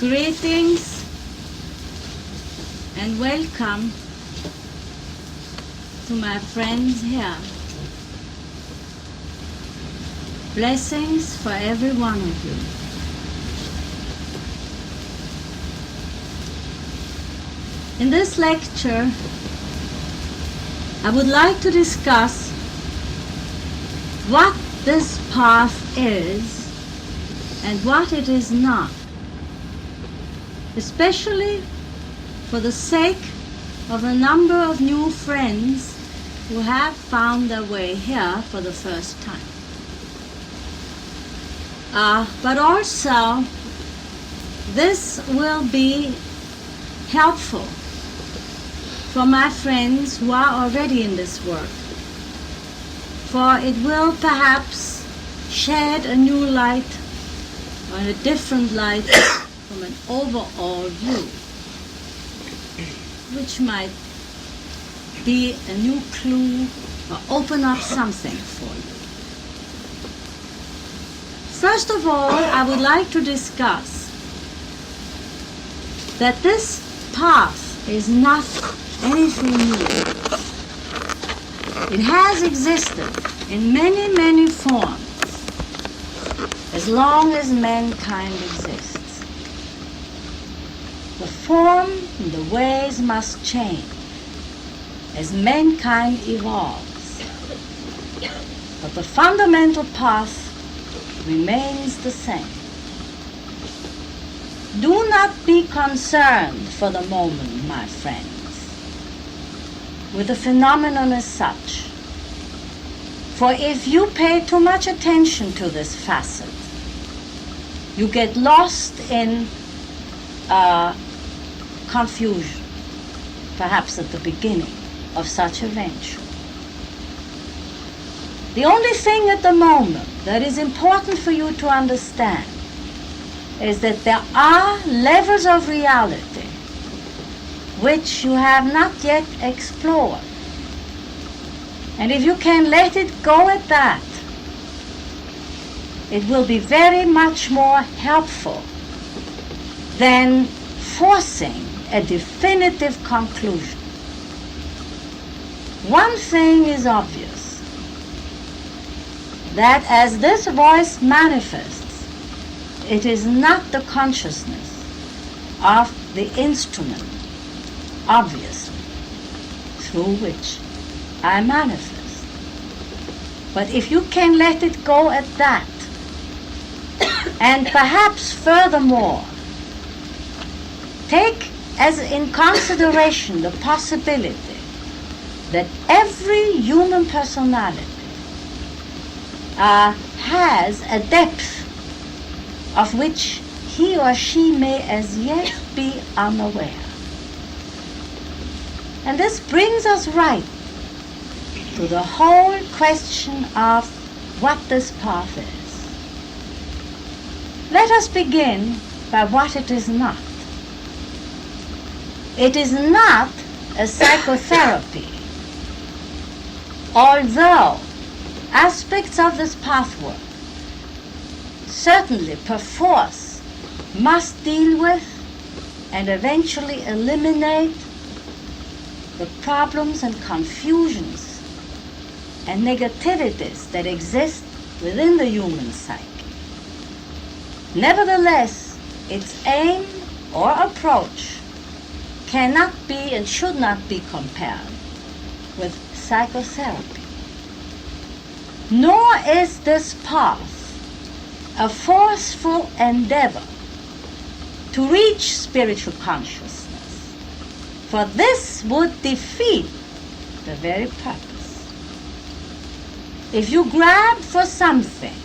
Greetings and welcome to my friends here. Blessings for every one of you. In this lecture, I would like to discuss what this path is and what it is not, especially for the sake of a number of new friends who have found their way here for the first time. But also, this will be helpful for my friends who are already in this work, for it will perhaps shed a new light or a different light from an overall view, which might be a new clue or open up something for you. First of all, I would like to discuss that this path is not anything new. It has existed in many, many forms as long as mankind exists. The form and the ways must change as mankind evolves, but the fundamental path remains the same. Do not be concerned for the moment, my friends, with the phenomenon as such. For if you pay too much attention to this facet, you get lost in confusion, perhaps at the beginning of such a venture. The only thing at the moment that is important for you to understand is that there are levels of reality which you have not yet explored. And if you can let it go at that, it will be very much more helpful than forcing a definitive conclusion. One thing is obvious, that as this voice manifests, it is not the consciousness of the instrument, obviously, through which I manifest. But if you can let it go at that, and perhaps furthermore, take as in consideration the possibility that every human personality has a depth of which he or she may as yet be unaware. And this brings us right to the whole question of what this path is. Let us begin by what it is not. It is not a psychotherapy, although aspects of this pathwork certainly perforce must deal with and eventually eliminate the problems and confusions and negativities that exist within the human psyche. Nevertheless, its aim or approach cannot be and should not be compared with psychotherapy. Nor is this path a forceful endeavor to reach spiritual consciousness, for this would defeat the very purpose. If you grab for something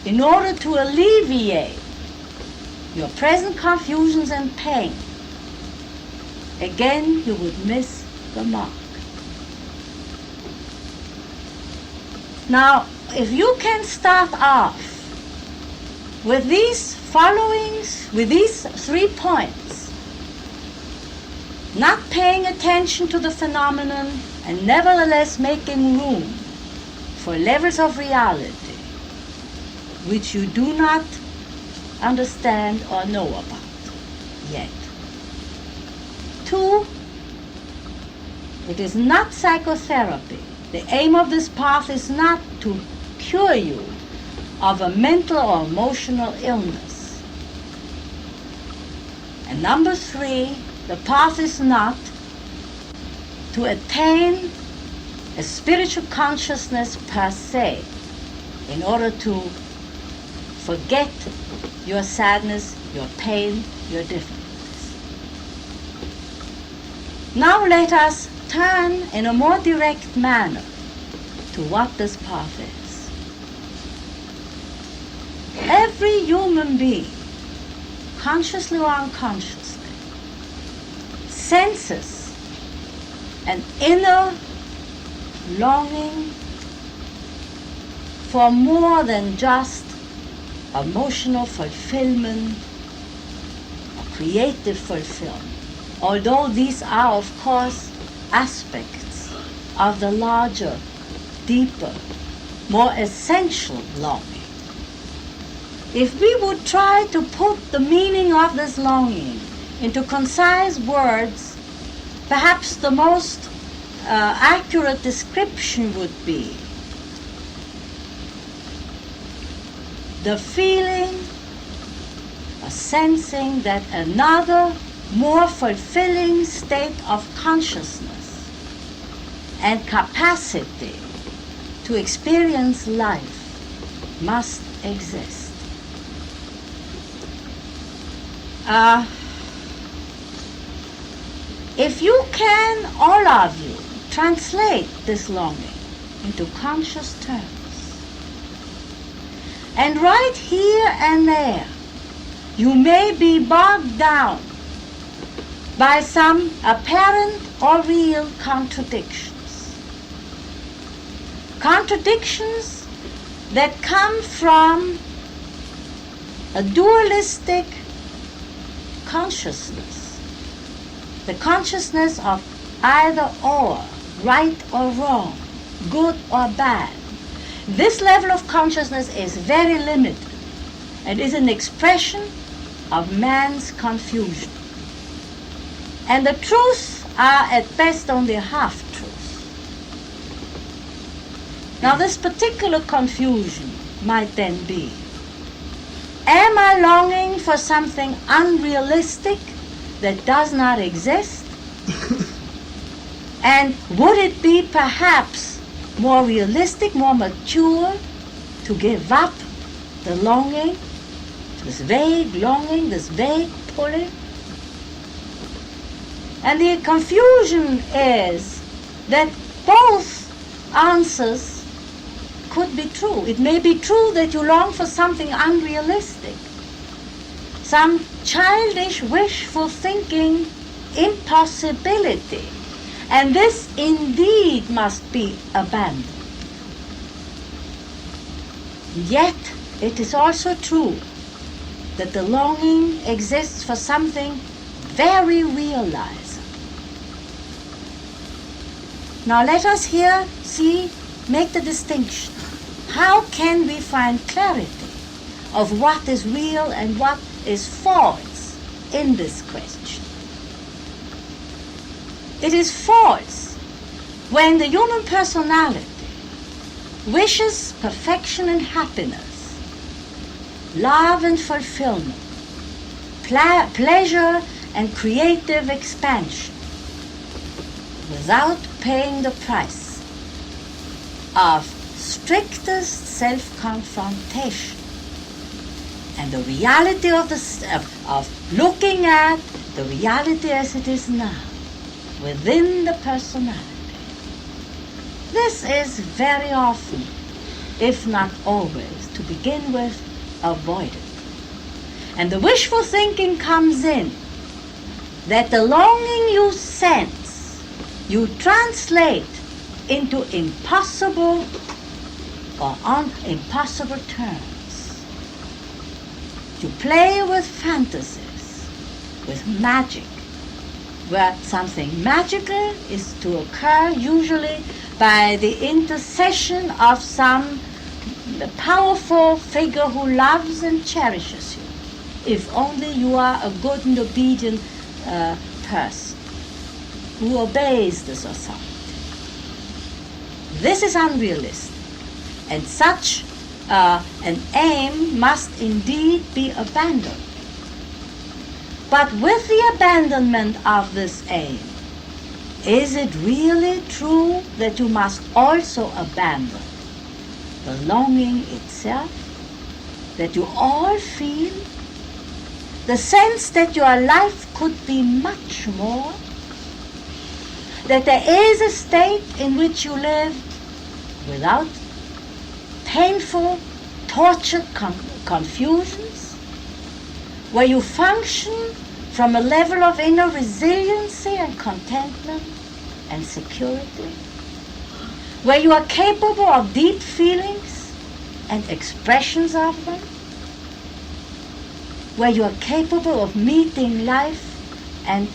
in order to alleviate your present confusions and pain, again you would miss the mark. Now, if you can start off with these followings, with these 3 points, not paying attention to the phenomenon and nevertheless making room for levels of reality which you do not understand or know about, yet. 2, it is not psychotherapy. The aim of this path is not to cure you of a mental or emotional illness. And number 3, the path is not to attain a spiritual consciousness per se in order to forget your sadness, your pain, your difficulties. Now let us turn in a more direct manner to what this path is. Every human being, consciously or unconsciously, senses an inner longing for more than just emotional fulfillment or creative fulfillment, although these are, of course, aspects of the larger, deeper, more essential longing. If we would try to put the meaning of this longing into concise words, perhaps the most accurate description would be the feeling or sensing that another more fulfilling state of consciousness and capacity to experience life must exist. If you can, all of you, translate this longing into conscious terms, and right here and there, you may be bogged down by some apparent or real contradictions. Contradictions that come from a dualistic consciousness, the consciousness of either or, right or wrong, good or bad. This level of consciousness is very limited and is an expression of man's confusion. And the truths are at best only half-truths. Now this particular confusion might then be, am I longing for something unrealistic that does not exist? And would it be perhaps more realistic, more mature to give up the longing, this vague longing, this vague pulling? And the confusion is that both answers could be true. It may be true that you long for something unrealistic, some childish, wishful thinking impossibility, and this indeed must be abandoned. Yet it is also true that the longing exists for something very realized. Now let us here make the distinction. How can we find clarity of what is real and what is false in this question? It is false when the human personality wishes perfection and happiness, love and fulfillment, pleasure and creative expansion, without paying the price of strictest self-confrontation and the reality of looking at the reality as it is now within the personality. This is very often, if not always, to begin with, avoided. And the wishful thinking comes in that the longing you sense, you translate into impossible or impossible terms. You play with fantasies, with magic, where something magical is to occur usually by the intercession of some powerful figure who loves and cherishes you. if only you are a good and obedient person who obeys this authority. This is unrealistic, and such an aim must indeed be abandoned. But with the abandonment of this aim, is it really true that you must also abandon the longing itself that you all feel? The sense that your life could be much more? That there is a state in which you live without painful, tortured confusions, where you function from a level of inner resiliency and contentment and security, where you are capable of deep feelings and expressions of them, where you are capable of meeting life and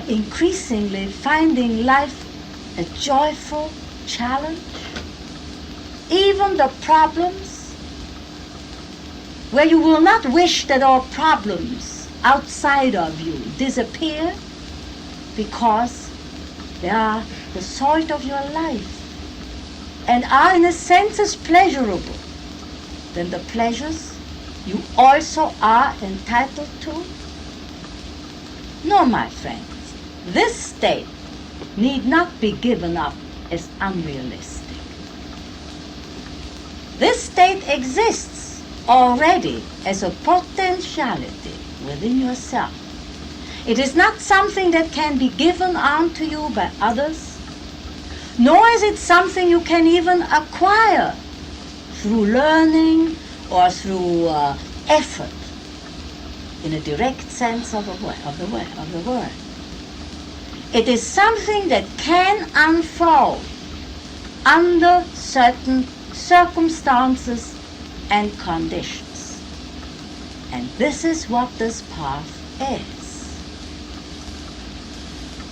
increasingly finding life a joyful challenge, even the problems, where you will not wish that all problems outside of you disappear because they are the salt of your life and are in a sense as pleasurable than the pleasures you also are entitled to? No, my friends, this state need not be given up as unrealistic. This state exists already as a potentiality within yourself. It is not something that can be given on to you by others, nor is it something you can even acquire through learning or through effort in a direct sense of the word. It is something that can unfold under certain circumstances and conditions. And this is what this path is.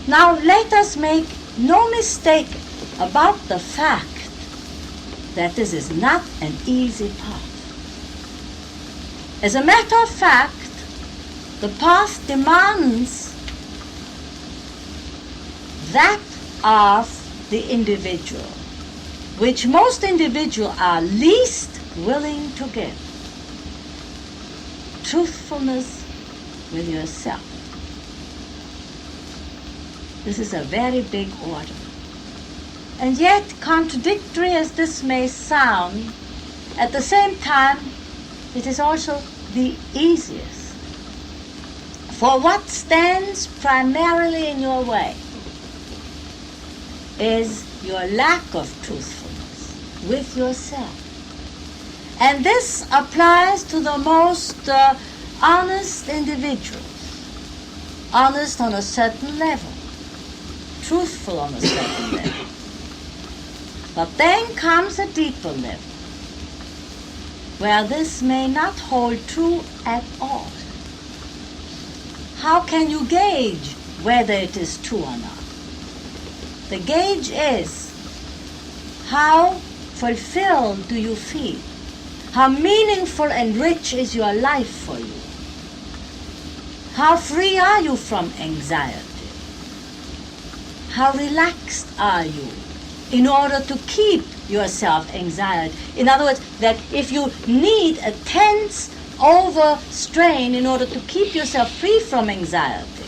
Now let us make no mistake about the fact that this is not an easy path. As a matter of fact, the path demands that of the individual, which most individuals are least willing to give: truthfulness with yourself. This is a very big order. And yet, contradictory as this may sound, at the same time, it is also the easiest. For what stands primarily in your way is your lack of truthfulness with yourself. And this applies to the most honest individuals, honest on a certain level, truthful on a certain level. But then comes a deeper level, where this may not hold true at all. How can you gauge whether it is true or not? The gauge is, how fulfilled do you feel? How meaningful and rich is your life for you? How free are you from anxiety? How relaxed are you in order to keep yourself anxiety? In other words, that if you need a tense overstrain in order to keep yourself free from anxiety,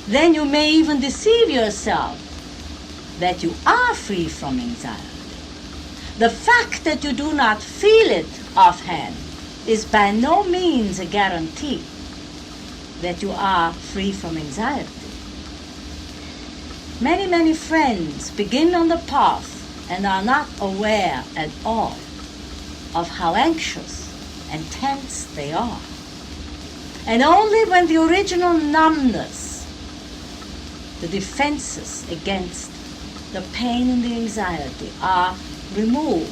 then you may even deceive yourself that you are free from anxiety. The fact that you do not feel it offhand is by no means a guarantee that you are free from anxiety. Many, many friends begin on the path and are not aware at all of how anxious and tense they are. And only when the original numbness, the defenses against the pain and the anxiety are removed,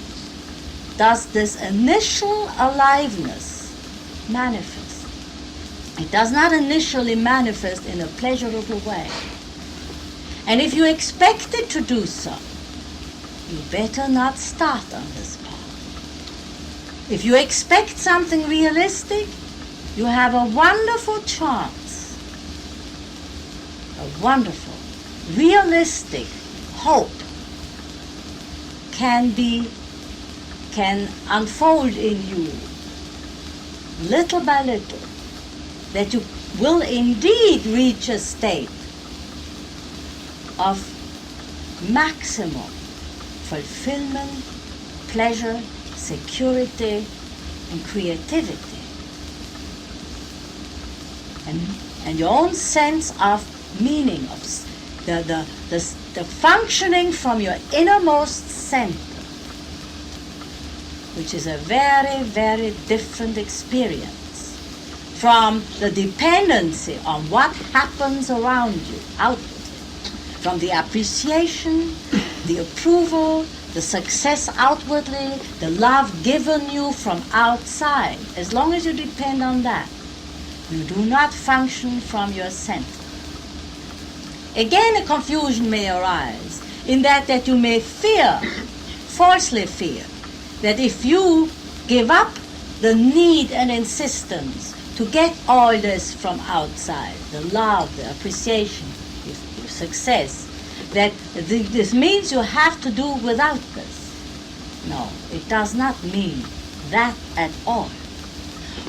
does this initial aliveness manifest. It does not initially manifest in a pleasurable way. And if you expect it to do so, you better not start on this path. If you expect something realistic, you have a wonderful chance, a wonderful, realistic hope can unfold in you little by little, that you will indeed reach a state of maximum fulfillment, pleasure, security, and creativity. And your own sense of meaning, of the functioning from your innermost center, which is a very, very different experience from the dependency on what happens around you, outwardly, from the appreciation, the approval, the success outwardly, the love given you from outside. As long as you depend on that, you do not function from your center. Again, a confusion may arise in that you may fear, falsely fear, that if you give up the need and insistence to get all this from outside, the love, the appreciation, the success, that this means you have to do without this. No, it does not mean that at all.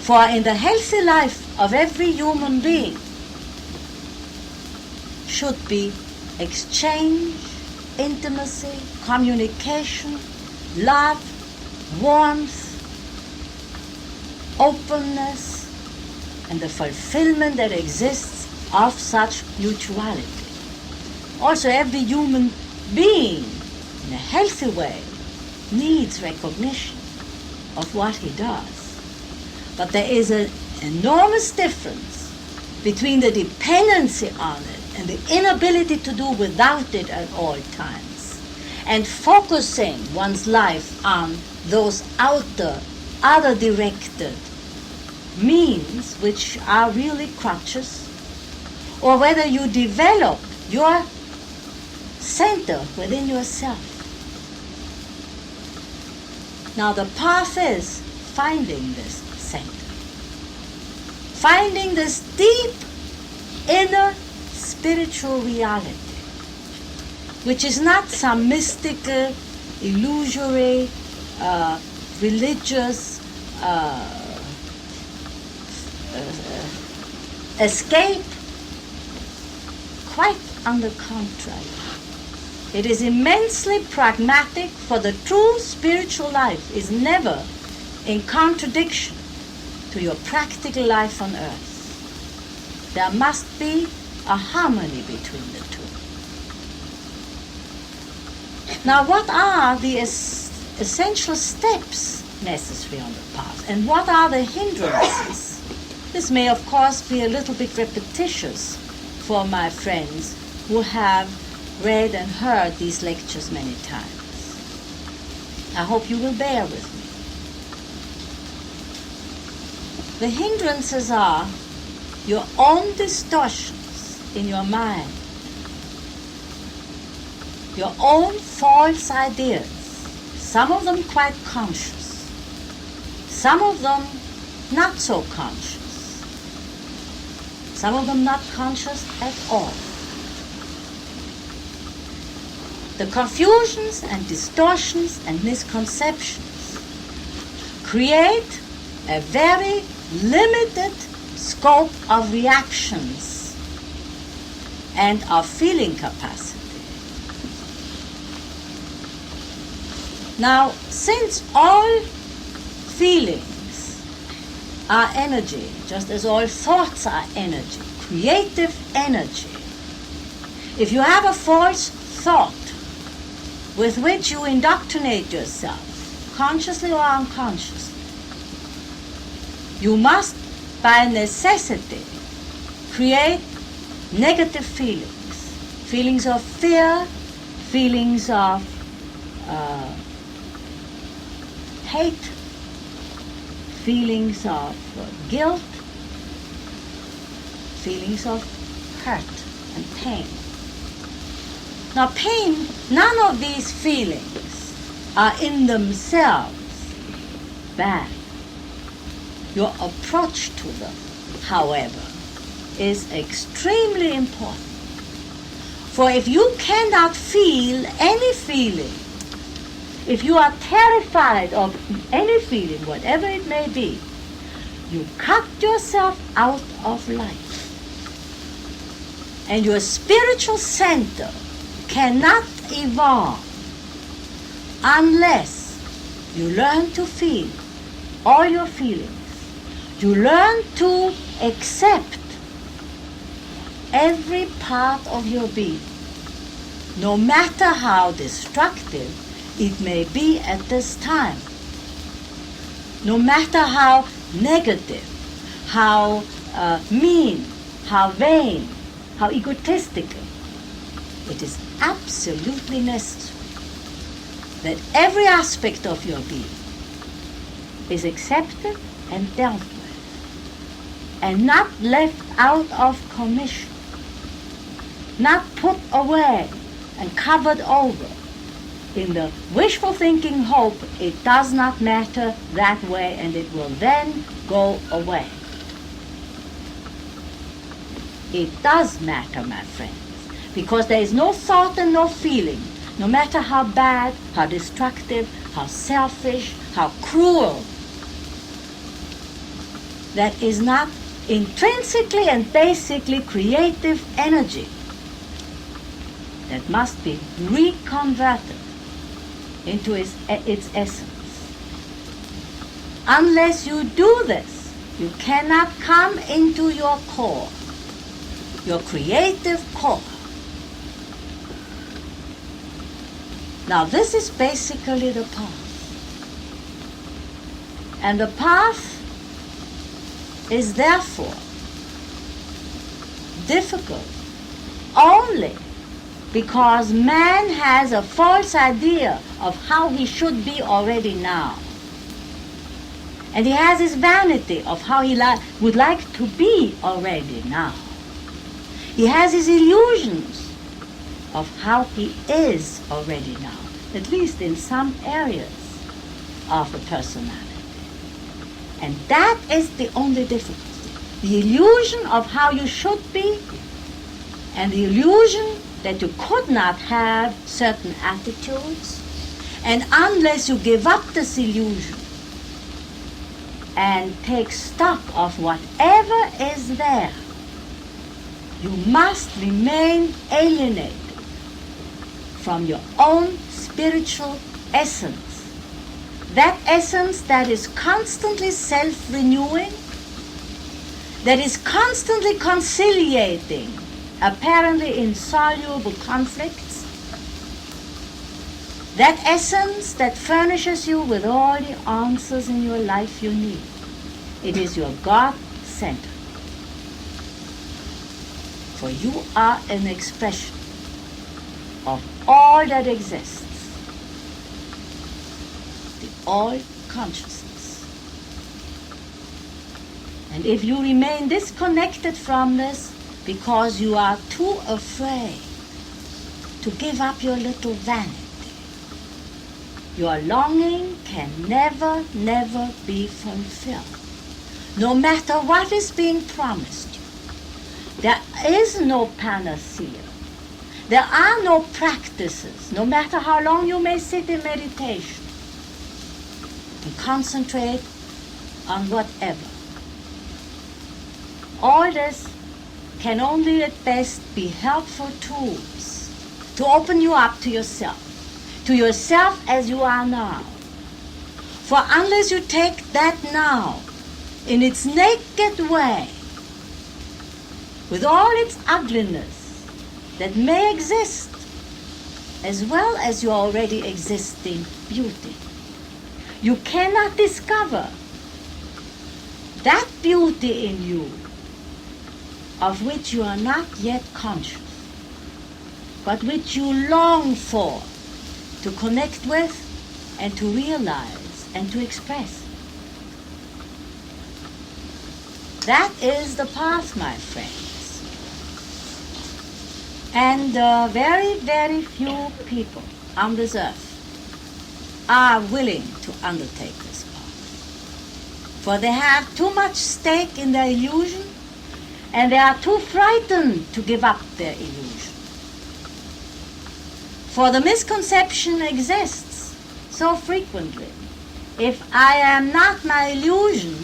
For in the healthy life of every human being should be exchange, intimacy, communication, love, warmth, openness, and the fulfillment that exists of such mutuality. Also, every human being, in a healthy way, needs recognition of what he does. But there is an enormous difference between the dependency on it and the inability to do without it at all times, and focusing one's life on those outer, other-directed means which are really crutches, or whether you develop your center within yourself. Now the path is finding this center, finding this deep inner spiritual reality, which is not some mystical, illusory, religious escape. Quite on the contrary. It is immensely pragmatic, for the true spiritual life is never in contradiction to your practical life on earth. There must be a harmony between the two. Now, what are the essential steps necessary on the path, and what are the hindrances? This may, of course, be a little bit repetitious for my friends who have read and heard these lectures many times. I hope you will bear with me. The hindrances are your own distortions in your mind, your own false ideas, some of them quite conscious, some of them not so conscious, some of them not conscious at all. The confusions and distortions and misconceptions create a very limited scope of reactions and of feeling capacity. Now, since all feelings are energy, just as all thoughts are energy, creative energy, if you have a false thought with which you indoctrinate yourself, consciously or unconsciously, you must, by necessity, create negative feelings, feelings of fear, feelings of hate, feelings of guilt, feelings of hurt and pain. Now, pain, none of these feelings are in themselves bad. Your approach to them, however, is extremely important. For if you cannot feel any feeling, if you are terrified of any feeling, whatever it may be, you cut yourself out of life. And your spiritual center cannot evolve unless you learn to feel all your feelings. You learn to accept every part of your being, no matter how destructive it may be at this time, no matter how negative, how mean, how vain, how egotistical. It is absolutely necessary that every aspect of your being is accepted and dealt with, and not left out of commission, not put away and covered over in the wishful thinking hope it does not matter that way and it will then go away. It does matter, my friends, because there is no thought and no feeling, no matter how bad, how destructive, how selfish, how cruel, that is not intrinsically and basically creative energy that must be reconverted into its essence. Unless you do this, you cannot come into your core, your creative core. Now this is basically the path. And the path is therefore difficult only because man has a false idea of how he should be already now. And he has his vanity of how he would like to be already now. He has his illusions of how he is already now, at least in some areas of the personality. And that is the only difficulty. The illusion of how you should be and the illusion that you could not have certain attitudes. And unless you give up this illusion and take stock of whatever is there, you must remain alienated from your own spiritual essence. That essence that is constantly self-renewing, that is constantly conciliating apparently insoluble conflicts, that essence that furnishes you with all the answers in your life you need. It is your God center. For you are an expression of all that exists, the all consciousness. And if you remain disconnected from this because you are too afraid to give up your little vanity, your longing can never, never be fulfilled, no matter what is being promised you. There is no panacea. There are no practices, no matter how long you may sit in meditation and concentrate on whatever. All this can only at best be helpful tools to open you up to yourself as you are now. For unless you take that now in its naked way, with all its ugliness that may exist, as well as your already existing beauty, you cannot discover that beauty in you of which you are not yet conscious, but which you long for to connect with and to realize and to express. That is the path, my friends. And very, very few people on this earth are willing to undertake this path. For they have too much stake in their illusion, and they are too frightened to give up their illusion. For the misconception exists so frequently. If I am not my illusion,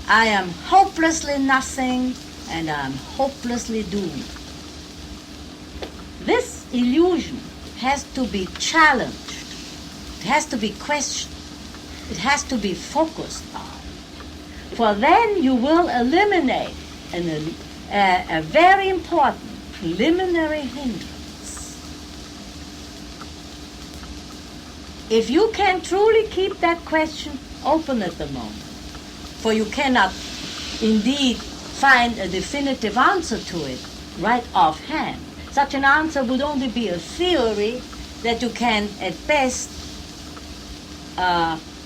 I am hopelessly nothing, and I am hopelessly doomed. This illusion has to be challenged. It has to be questioned. It has to be focused on. For then you will eliminate a very important preliminary hindrance. If you can truly keep that question open at the moment, for you cannot indeed find a definitive answer to it right offhand. Such an answer would only be a theory that you can at best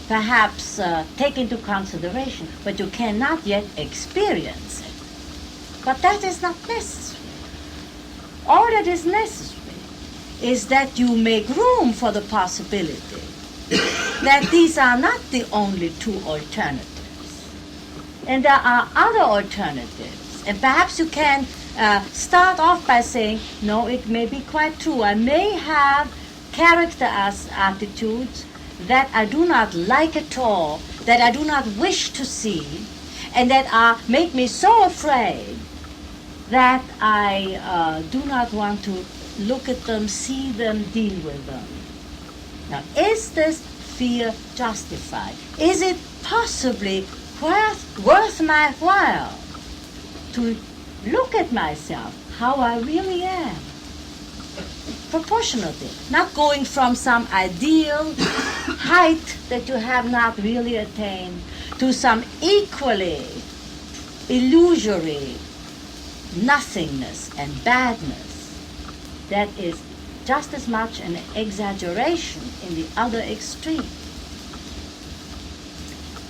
perhaps take into consideration, but you cannot yet experience it. But that is not necessary. All that is necessary is that you make room for the possibility that these are not the only two alternatives. And there are other alternatives. And perhaps you can start off by saying, no, it may be quite true. I may have character attitudes that I do not like at all, that I do not wish to see, and that make me so afraid that I do not want to look at them, see them, deal with them. Now, is this fear justified? Is it possibly worth my while to look at myself, how I really am? Proportionately, not going from some ideal height that you have not really attained to some equally illusory nothingness and badness that is just as much an exaggeration in the other extreme.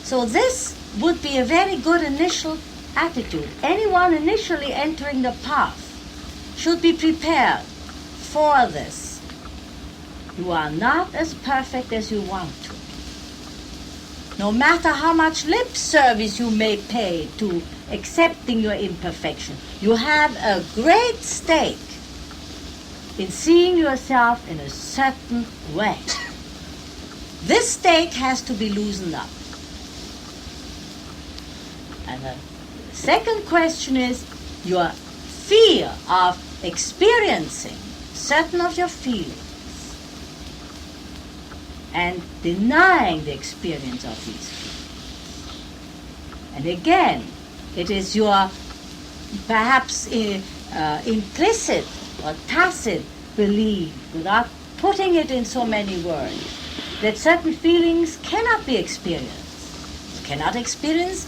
So this would be a very good initial attitude. Anyone initially entering the path should be prepared for this. You are not as perfect as you want to. No matter how much lip service you may pay to accepting your imperfection, you have a great stake in seeing yourself in a certain way. This stake has to be loosened up. And the second question is your fear of experiencing certain of your feelings and denying the experience of these feelings. And again, it is your perhaps implicit or tacit belief, without putting it in so many words, that certain feelings cannot be experienced. You cannot experience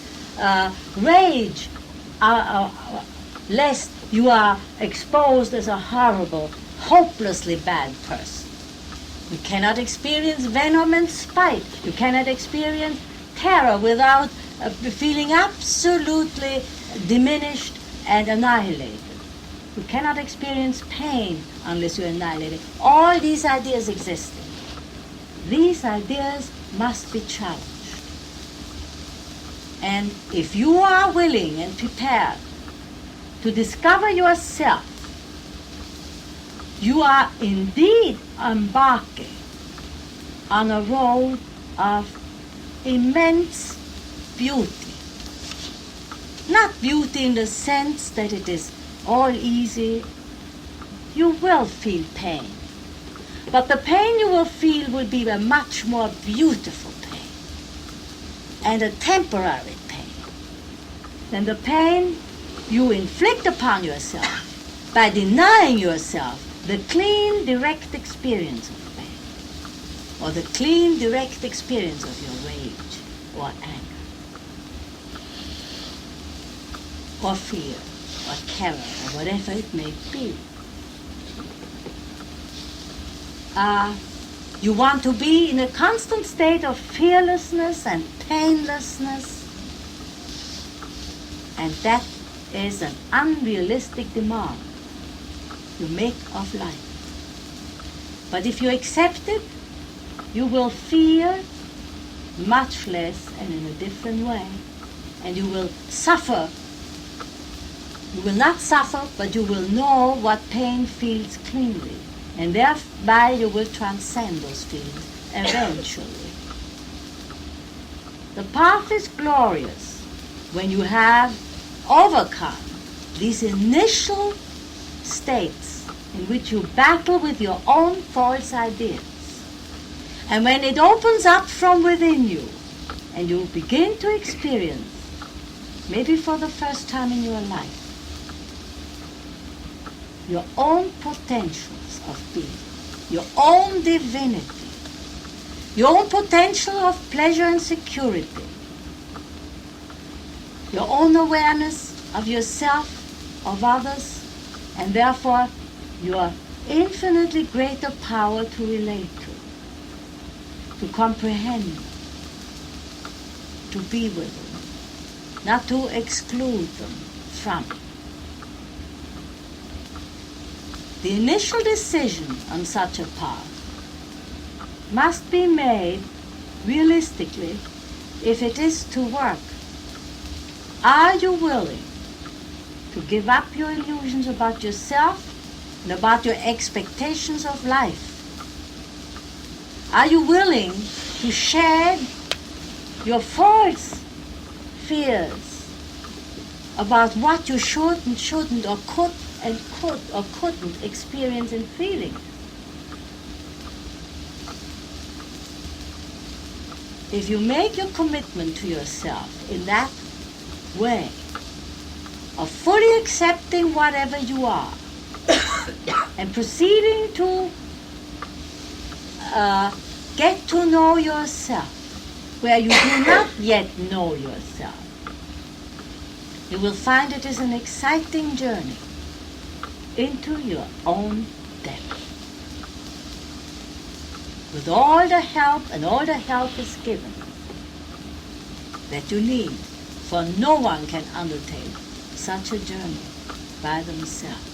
rage lest you are exposed as a horrible, hopelessly bad person. You cannot experience venom and spite. You cannot experience terror without feeling absolutely diminished and annihilated. You cannot experience pain unless you annihilate it. All these ideas existing. These ideas must be challenged. And if you are willing and prepared to discover yourself, you are indeed embarking on a road of immense beauty. Not beauty in the sense that it is all easy. You will feel pain. But the pain you will feel will be a much more beautiful pain and a temporary pain than the pain you inflict upon yourself by denying yourself the clean, direct experience of pain, or the clean, direct experience of your rage, or anger, or fear, or terror, or whatever it may be. You want to be in a constant state of fearlessness and painlessness, and that is an unrealistic demand you make of life. But if you accept it, you will feel much less and in a different way. And you will suffer. You will not suffer, but you will know what pain feels cleanly. And thereby you will transcend those feelings eventually. The path is glorious when you have overcome these initial states in which you battle with your own false ideas. And when it opens up from within you and you begin to experience, maybe for the first time in your life, your own potentials of being, your own divinity, your own potential of pleasure and security, your own awareness of yourself, of others, and therefore your infinitely greater power to relate to comprehend, to be with them, not to exclude them from. The initial decision on such a path must be made realistically if it is to work. Are you willing to give up your illusions about yourself and about your expectations of life? Are you willing to shed your false fears about what you should and shouldn't or could or couldn't experience and feeling? If you make your commitment to yourself in that way, of fully accepting whatever you are and proceeding to get to know yourself where you do not yet know yourself, you will find it is an exciting journey into your own depth. With all the help, and all the help is given that you need, for no one can undertake such a journey by themselves.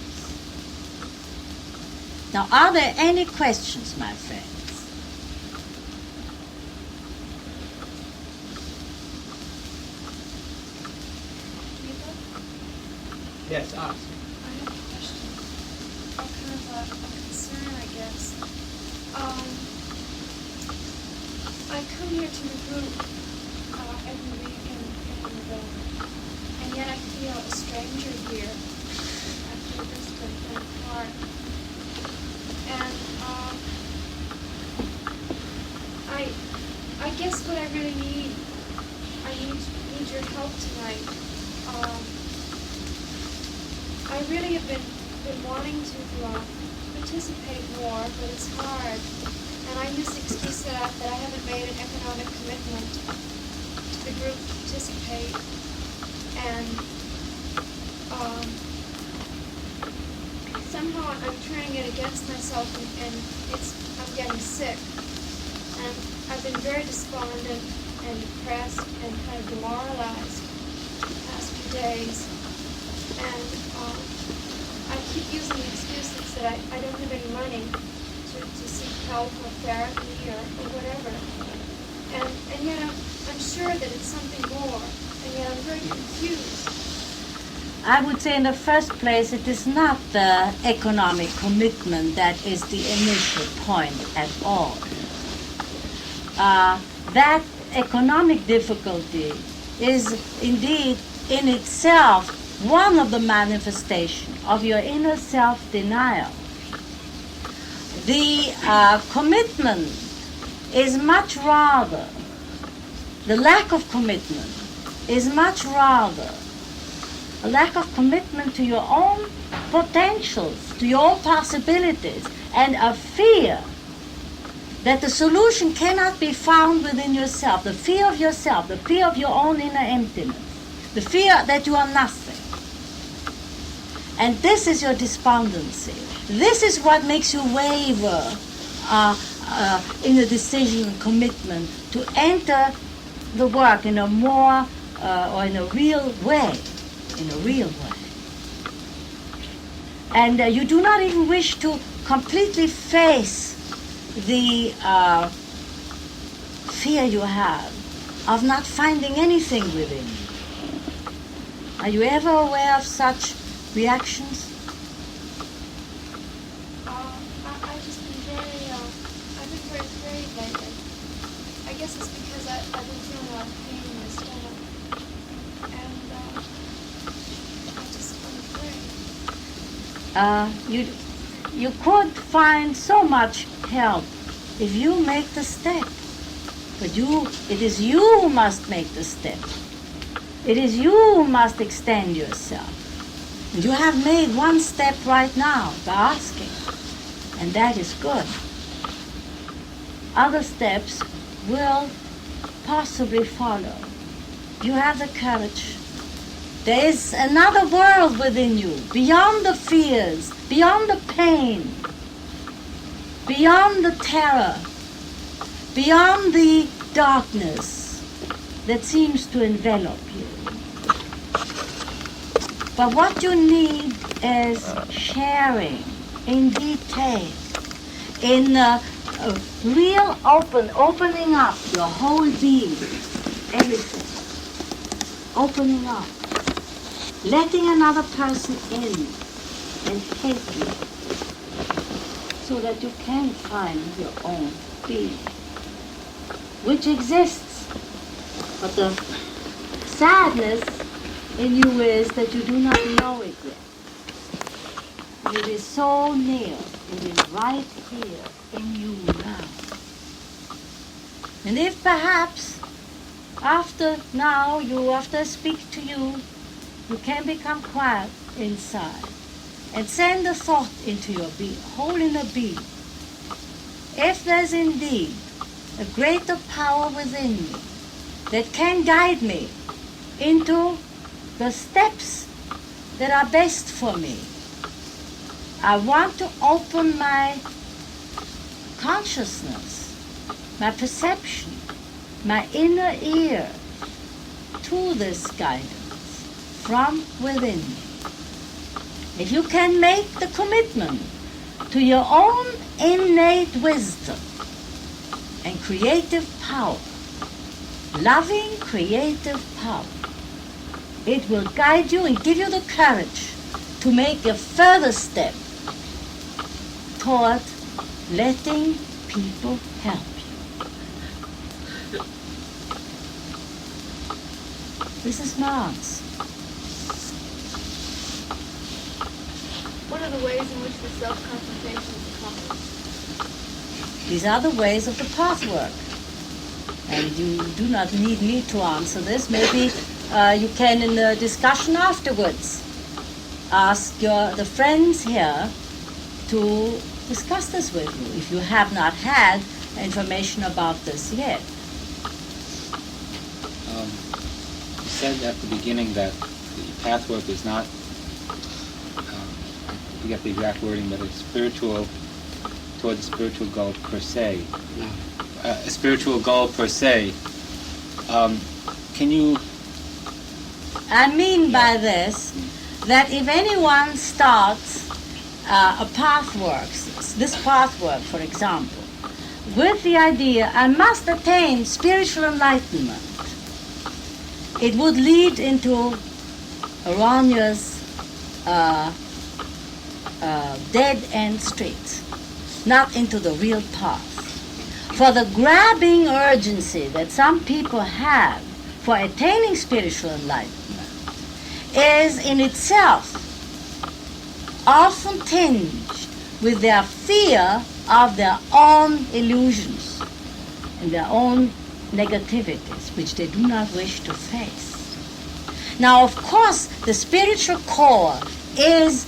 Now, are there any questions, my friends? Yes, ask. I have a question. Kind of a concern, I guess. I come here to the group every week, and yet I feel a stranger here. I feel distant and apart. And I guess what I really need, I need your help tonight. I really have been wanting to participate more, but it's hard. And I use the excuse that I haven't made an economic commitment to the group to participate. And somehow I'm turning it against myself, and I'm getting sick. And I've been very despondent and depressed and kind of demoralized the past few days. And I keep using the excuses that I don't have any money to seek help or therapy or whatever. And yet I'm sure that it's something more. And yet I'm very confused. I would say in the first place, it is not the economic commitment that is the initial point at all. That economic difficulty is indeed in itself one of the manifestations of your inner self-denial. The commitment is much rather, the lack of commitment is much rather a lack of commitment to your own potentials, to your own possibilities, and a fear that the solution cannot be found within yourself, the fear of yourself, the fear of your own inner emptiness, the fear that you are nothing. And this is your despondency. This is what makes you waver in a decision and commitment to enter the work in a more or in a real way. In a real way. And you do not even wish to completely face the fear you have of not finding anything within you. Are you ever aware of such reactions? I've just been I've been very afraid lately. I guess it's because I've been feeling a lot of pain in my stomach. And I'm afraid. You could find so much help if you make the step. But it is you who must make the step. It is you who must extend yourself. And you have made one step right now by asking, and that is good. Other steps will possibly follow. You have the courage. There is another world within you, beyond the fears, beyond the pain, beyond the terror, beyond the darkness that seems to envelop you. But what you need is sharing in detail, in real opening up your whole being, everything, opening up, letting another person in and help you so that you can find your own being, which exists. But the sadness in you is that you do not know it yet. It is so near. It is right here in you now. And if perhaps after I speak to you, you can become quiet inside and send a thought into your whole inner being. If there's indeed a greater power within me that can guide me into the steps that are best for me, I want to open my consciousness, my perception, my inner ear to this guidance from within me. If you can make the commitment to your own innate wisdom and creative power, loving creative power, it will guide you and give you the courage to make a further step toward letting people help you. This is my answer. What are the ways in which the self-confrontation is accomplished? These are the ways of the pathwork. And you do not need me to answer this. Maybe you can, in the discussion afterwards, ask the friends here to discuss this with you, if you have not had information about this yet. You said at the beginning that the pathwork is not, I forget the exact wording, but it's spiritual, toward the spiritual goal per se. No. A spiritual goal per se. Can you... I mean by this that if anyone starts a pathwork, this pathwork, for example, with the idea, I must attain spiritual enlightenment, it would lead into erroneous dead-end streets, not into the real path. For the grabbing urgency that some people have for attaining spiritual enlightenment is in itself often tinged with their fear of their own illusions and their own negativities, which they do not wish to face. Now, of course, the spiritual core is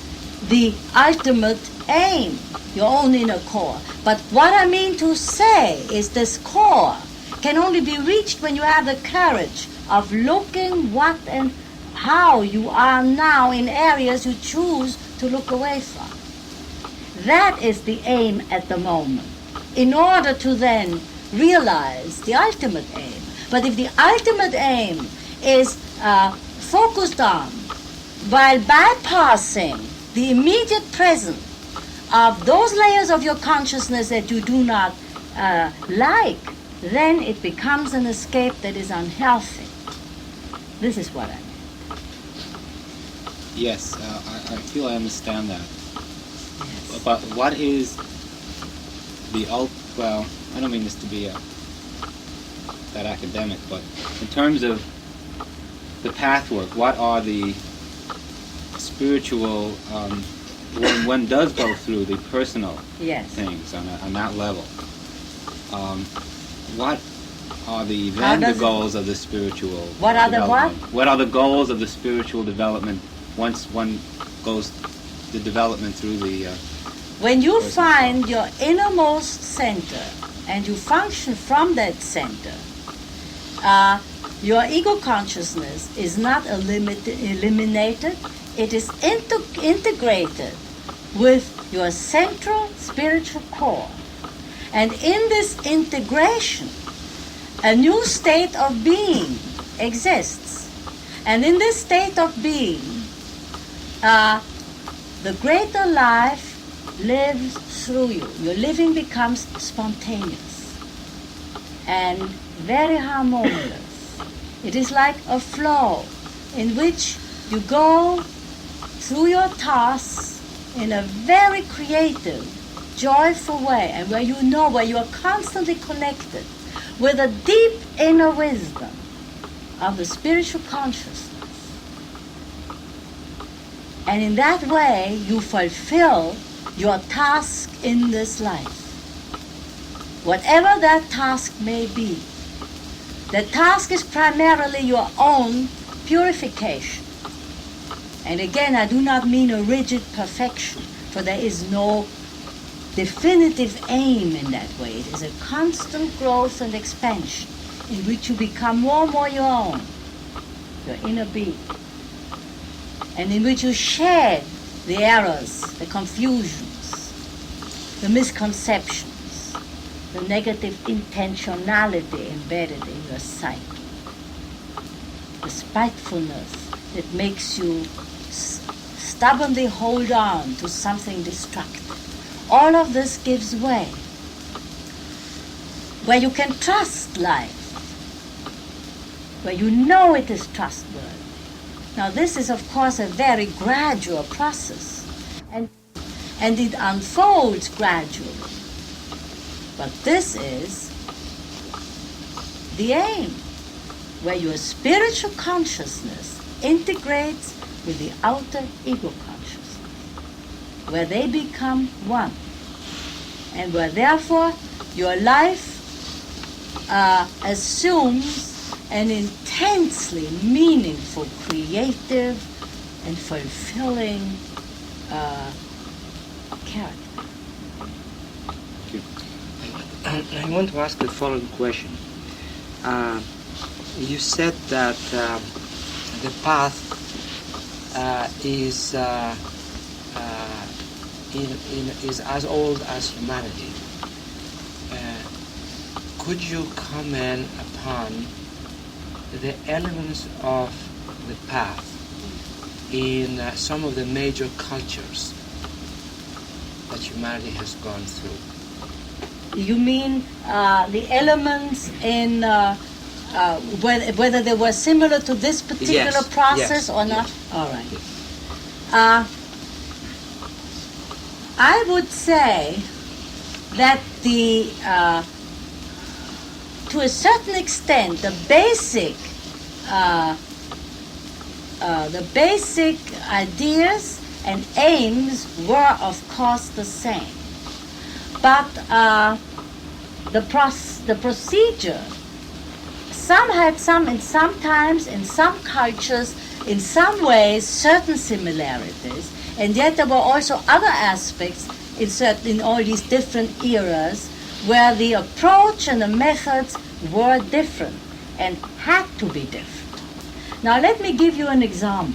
the ultimate aim, your own inner core. But what I mean to say is this core can only be reached when you have the courage of looking what and how you are now in areas you choose to look away from. That is the aim at the moment, in order to then realize the ultimate aim. But if the ultimate aim is focused on while bypassing the immediate presence of those layers of your consciousness that you do not like, then it becomes an escape that is unhealthy. This is what I mean. Yes, I feel I understand that. Yes. But what is the well, I don't mean this to be that academic, but in terms of the pathwork, what are the spiritual, when one does go through the personal Yes. things on that level, what are the goals of the spiritual What are the what? development? What are the goals of the spiritual development once one goes the development through the When you personal find self? your innermost center and you function from that center, your ego consciousness is not eliminated. It is integrated with your central spiritual core. And in this integration, a new state of being exists. And in this state of being, the greater life lives through you. Your living becomes spontaneous and very harmonious. It is like a flow in which you go through your tasks in a very creative, joyful way, and where you are constantly connected with a deep inner wisdom of the spiritual consciousness. And in that way, you fulfill your task in this life. Whatever that task may be, the task is primarily your own purification. And again, I do not mean a rigid perfection, for there is no definitive aim in that way. It is a constant growth and expansion in which you become more and more your own, your inner being, and in which you shed the errors, the confusions, the misconceptions, the negative intentionality embedded in your psyche, the spitefulness that makes you stubbornly hold on to something destructive. All of this gives way, where you can trust life, where you know it is trustworthy. Now this is of course a very gradual process, and it unfolds gradually. But this is the aim, where your spiritual consciousness integrates with the outer ego consciousness, where they become one, and where therefore your life assumes an intensely meaningful, creative, and fulfilling character. I want to ask the following question. You said that the path is as old as humanity. Could you comment upon the elements of the path in some of the major cultures that humanity has gone through? You mean the elements in whether they were similar to this particular Yes, process yes, or not? yes. All right. I would say that to a certain extent, the basic ideas and aims were, of course, the same. But the procedure, sometimes in some cultures, in some ways, certain similarities, and yet there were also other aspects in all these different eras where the approach and the methods were different and had to be different. Now let me give you an example.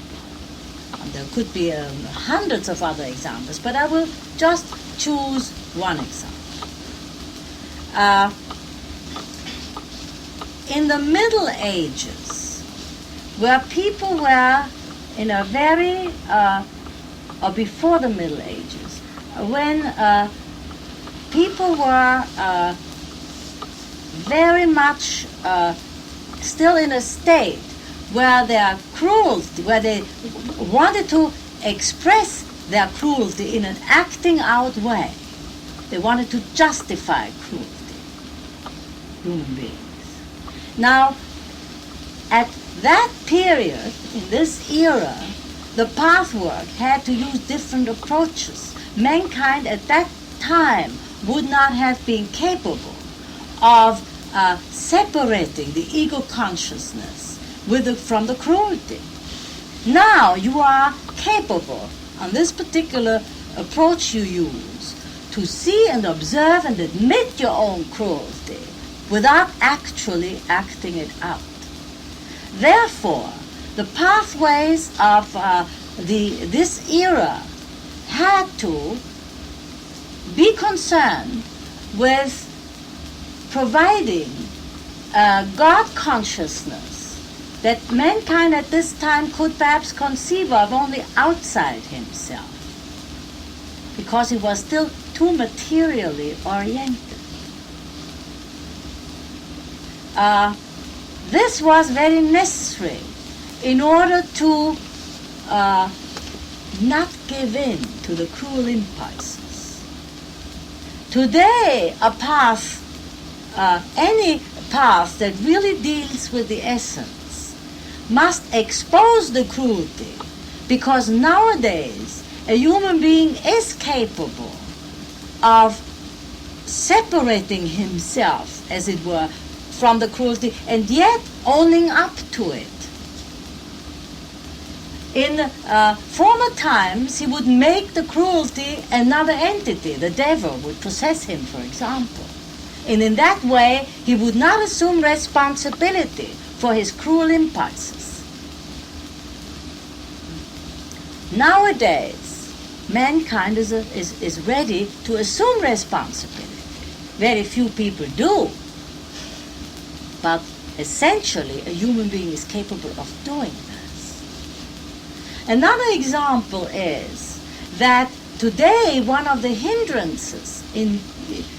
And there could be hundreds of other examples, but I will just choose one example. In the Middle Ages, where people were in a very, or before the Middle Ages, when people were very much still in a state where their cruelty, where they wanted to express their cruelty in an acting out way. They wanted to justify cruelty, human beings. Now, at that period, in this era, the Pathwork had to use different approaches. Mankind at that time would not have been capable of separating the ego consciousness from the cruelty. Now you are capable, on this particular approach you use, to see and observe and admit your own cruelty without actually acting it out. Therefore, the pathways of this era had to be concerned with providing God consciousness that mankind at this time could perhaps conceive of only outside himself, because he was still too materially oriented. This was very necessary in order to not give in to the cruel impulses. Today, any path that really deals with the essence must expose the cruelty, because nowadays a human being is capable of separating himself, as it were, from the cruelty, and yet owning up to it. In former times, he would make the cruelty another entity. The devil would possess him, for example. And in that way, he would not assume responsibility for his cruel impulses. Nowadays, mankind is ready to assume responsibility. Very few people do. But essentially, a human being is capable of doing this. Another example is that today one of the hindrances in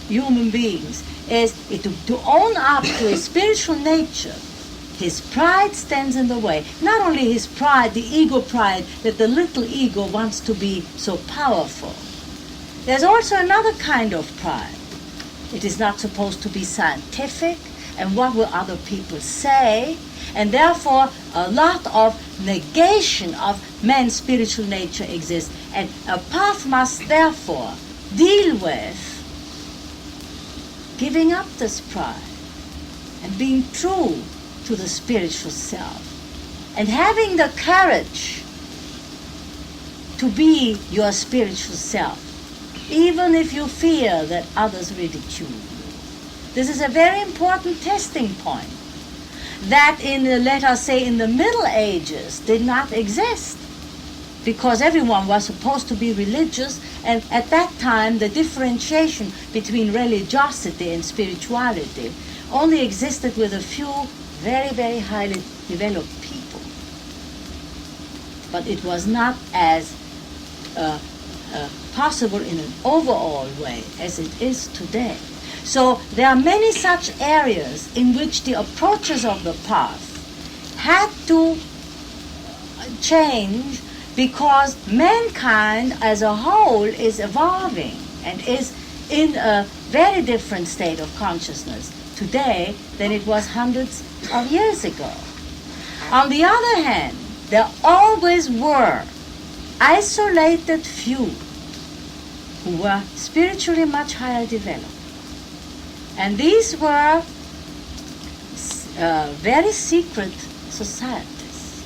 human beings is to own up to his spiritual nature. His pride stands in the way. Not only his pride, the ego pride, that the little ego wants to be so powerful. There's also another kind of pride. It is not supposed to be scientific, and what will other people say? And therefore, a lot of negation of man's spiritual nature exists. And a path must therefore deal with giving up this pride and being true to the spiritual self and having the courage to be your spiritual self, even if you fear that others ridicule you. This is a very important testing point that let us say, in the Middle Ages did not exist, because everyone was supposed to be religious, and at that time the differentiation between religiosity and spirituality only existed with a few very, very highly developed people. But it was not as possible in an overall way as it is today. So there are many such areas in which the approaches of the path had to change, because mankind as a whole is evolving and is in a very different state of consciousness today than it was hundreds of years ago. On the other hand, there always were isolated few who were spiritually much higher developed. And these were very secret societies.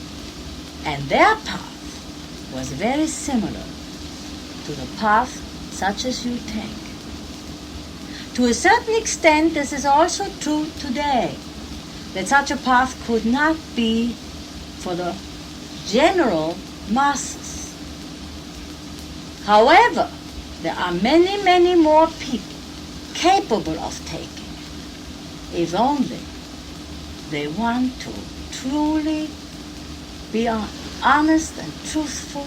And their path was very similar to the path such as you take. To a certain extent, this is also true today, that such a path could not be for the general masses. However, there are many, many more people capable of taking it, if only they want to truly be honest and truthful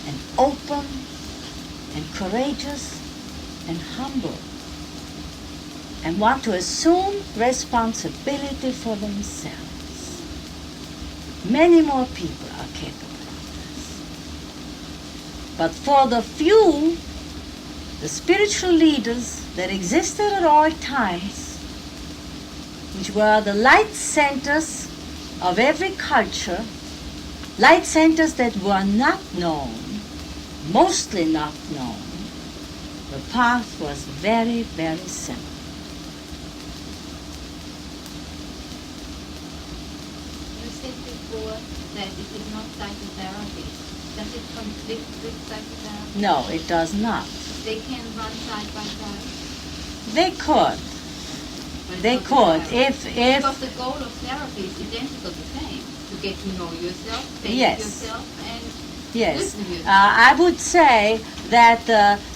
and open and courageous and humble. and want to assume responsibility for themselves. Many more people are capable of this. But for the few, the spiritual leaders that existed at all times, which were the light centers of every culture, light centers that were not known, mostly not known, the path was very, very simple. You said before that it is not psychotherapy. Does it conflict with psychotherapy? No, it does not. They can run side by side. They could. But it's They not could. therapy. If Because the goal of therapy is identical the same. To get to know yourself, face Yes. yourself, and yes, listen to yourself. I would say that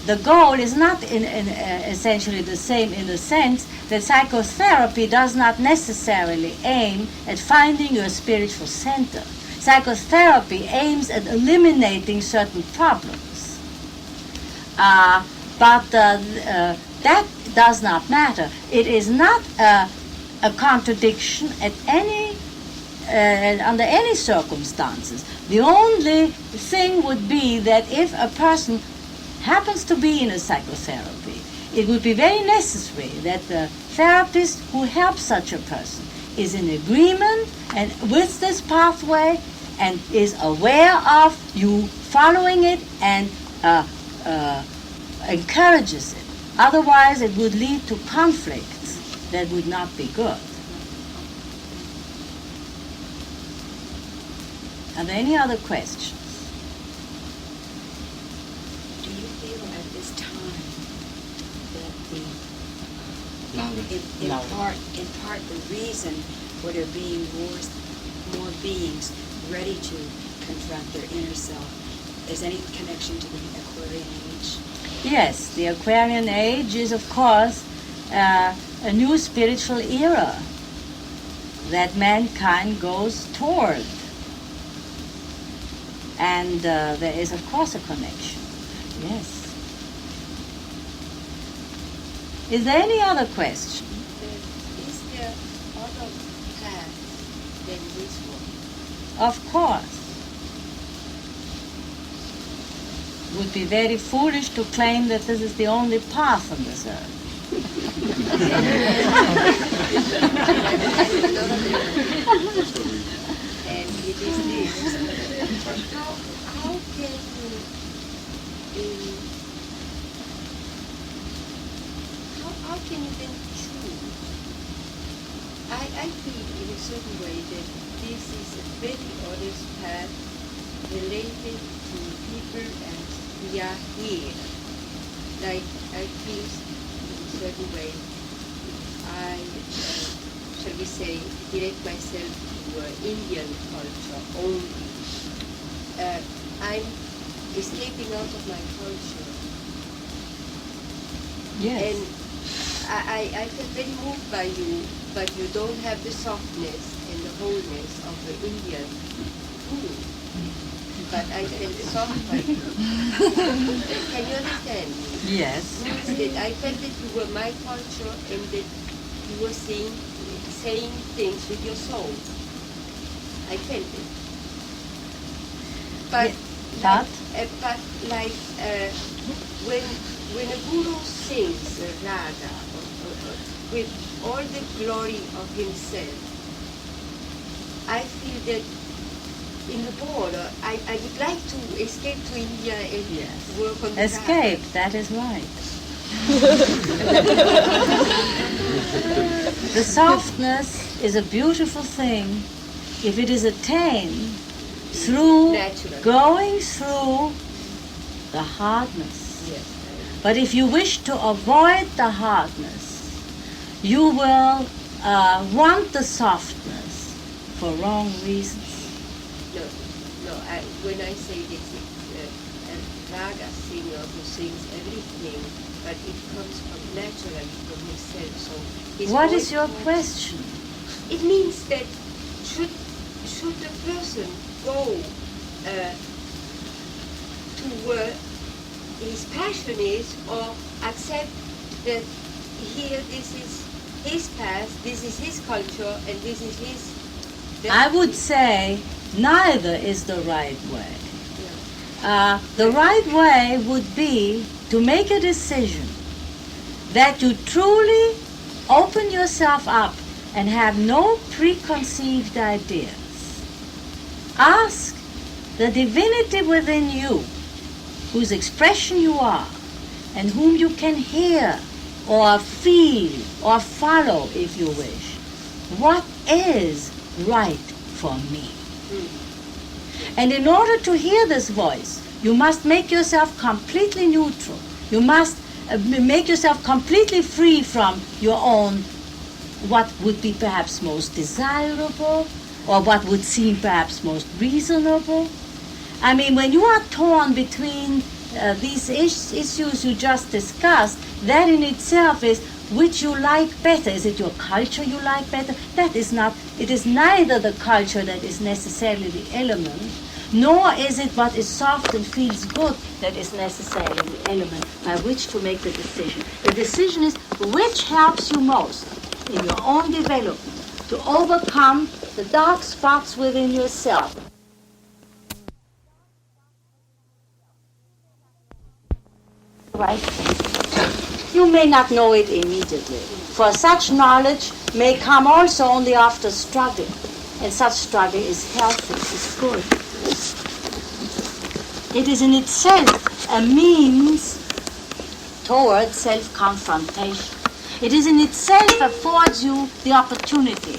the goal is not essentially the same in the sense that psychotherapy does not necessarily aim at finding your spiritual center. Psychotherapy aims at eliminating certain problems. But that does not matter. It is not a contradiction at any under any circumstances. The only thing would be that if a person happens to be in a psychotherapy, it would be very necessary that the therapist who helps such a person is in agreement and with this pathway and is aware of you following it and encourages it. Otherwise, it would lead to conflicts that would not be good. Are there any other questions? Do you feel at this time that in part the reason for there being more beings ready to confront their inner self is any connection to the Aquarian age? Yes, the Aquarian age is, of course, a new spiritual era that mankind goes toward. And there is, of course, a connection. Yes. Is there any other question? Is there other path than this one? Of course. It would be very foolish to claim that this is the only path on this earth. And it is this. How can you then choose? I feel in a certain way that this is a very honest path related to people and we are here. Like I feel in a certain way I, shall we say, direct myself to Indian culture only. I'm escaping out of my culture. Yes. And I feel very moved by you, but you don't have the softness and the wholeness of the Indian guru. But I felt soft by you. Can you understand me? Yes. That I felt that you were my culture and that you were saying things with your soul. I felt it. But when a guru sings a raga with all the glory of himself, I feel that in the border, I would like to escape to India and work on the Escape, that is right. The softness is a beautiful thing if it is attained through going through the hardness. Yes. But if you wish to avoid the hardness, you will want the softness for wrong reasons. When I say this, it's a raga singer who sings everything, but it comes naturally from himself. So what is your question? It means that should the person go to where his passion is, or accept that here this is his path, this is his culture, and this is his... I would say neither is the right way. The right way would be to make a decision that you truly open yourself up and have no preconceived ideas. Ask the divinity within you, whose expression you are, and whom you can hear or feel or follow if you wish. What is right for me? And in order to hear this voice, you must make yourself completely neutral. You must make yourself completely free from your own, what would be perhaps most desirable, or what would seem perhaps most reasonable. I mean, when you are torn between these issues you just discussed, that in itself is which you like better. Is it your culture you like better? That is not, it is neither the culture that is necessarily the element, nor is it what is soft and feels good that is necessarily the element by which to make the decision. The decision is which helps you most in your own development to overcome the dark spots within yourself. Right? You may not know it immediately, for such knowledge may come also only after struggle, and such struggle is healthy, is good. It is in itself a means toward self-confrontation. It is in itself affords you the opportunity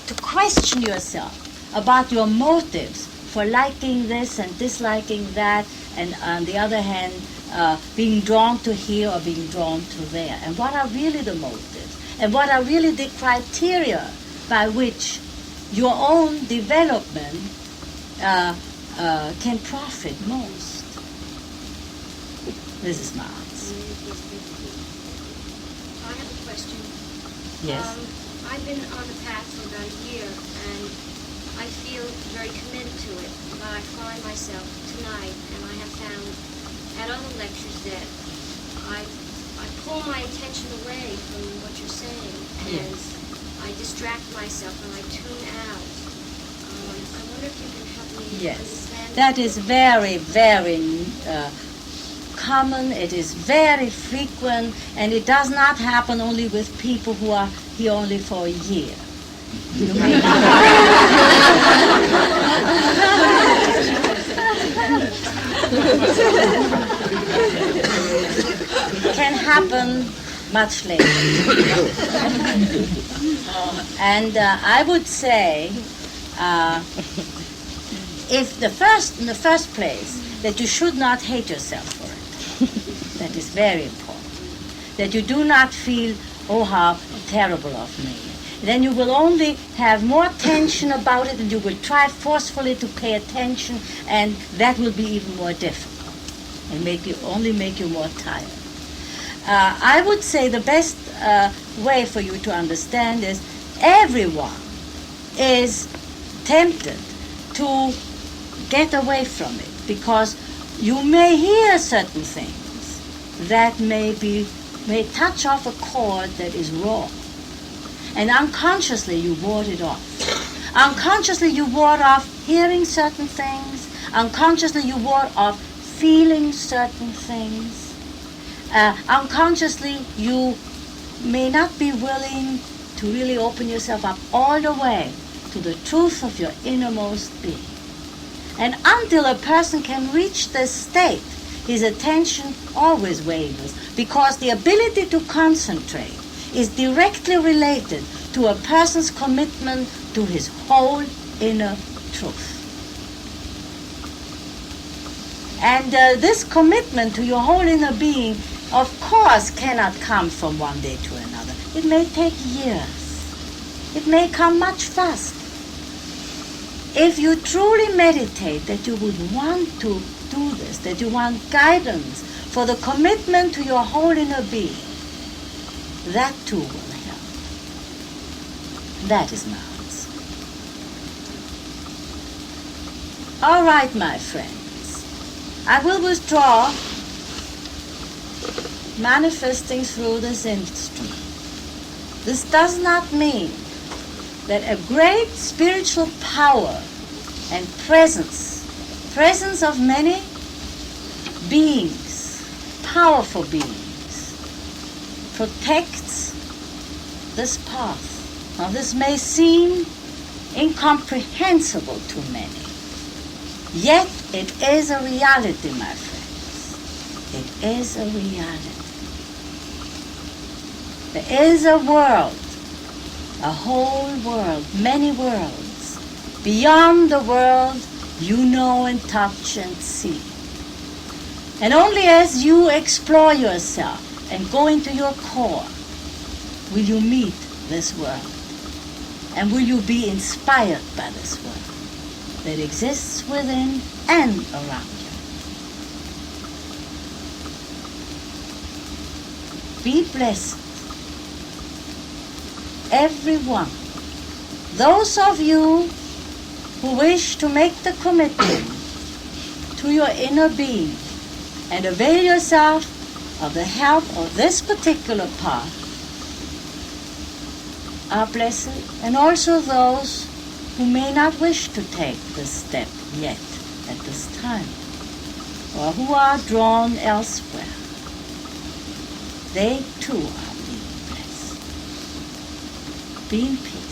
to question yourself about your motives for liking this and disliking that, and on the other hand, being drawn to here or being drawn to there. And what are really the motives? And what are really the criteria by which your own development can profit most? This is my answer. I have a question. Yes. I've been on the path for about a year, and I feel very committed to it. But I find myself tonight, and I have found at other lectures that I pull my attention away from what you're saying, and I distract myself and I tune out. I wonder if you can help me understand. That is very, very common. It is very frequent, and it does not happen only with people who are here only for a year. You may can happen much later. And I would say, if in the first place, that you should not hate yourself for it. That is very important. That you do not feel, oh, how terrible of me. Then you will only have more tension about it, and you will try forcefully to pay attention, and that will be even more difficult and only make you more tired. I would say the best way for you to understand is everyone is tempted to get away from it, because you may hear certain things that may touch off a chord that is wrong. And unconsciously you ward it off. Unconsciously you ward off hearing certain things. Unconsciously you ward off feeling certain things. Unconsciously you may not be willing to really open yourself up all the way to the truth of your innermost being. And until a person can reach this state, his attention always wavers, because the ability to concentrate is directly related to a person's commitment to his whole inner truth. And this commitment to your whole inner being, of course, cannot come from one day to another. It may take years. It may come much faster. If you truly meditate that you would want to do this, that you want guidance for the commitment to your whole inner being, that too will help. That is my answer. All right, my friends. I will withdraw manifesting through this instrument. This does not mean that a great spiritual power and presence of many beings, powerful beings, protects this path. Now this may seem incomprehensible to many, yet it is a reality, my friends. It is a reality. There is a world, a whole world, many worlds, beyond the world you know and touch and see. And only as you explore yourself and go into your core will you meet this world. And will you be inspired by this world that exists within and around you. Be blessed, everyone. Those of you who wish to make the commitment to your inner being and avail yourself of the help of this particular path are blessed, and also those who may not wish to take this step yet at this time, or who are drawn elsewhere. They too are being blessed. Be in peace.